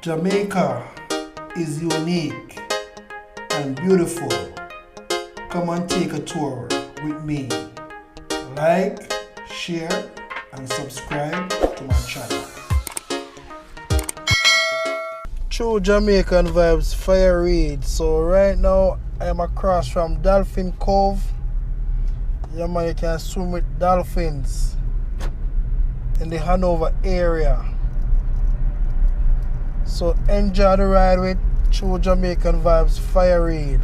Jamaica is unique and beautiful. Come and take a tour with me. Like, share, and subscribe to my channel. True Jamaican vibes fire read. So right now I am across from Dolphin Cove. Yeah man, you can swim with dolphins in the Hanover area. So enjoy the ride with True Jamaican vibes fire read.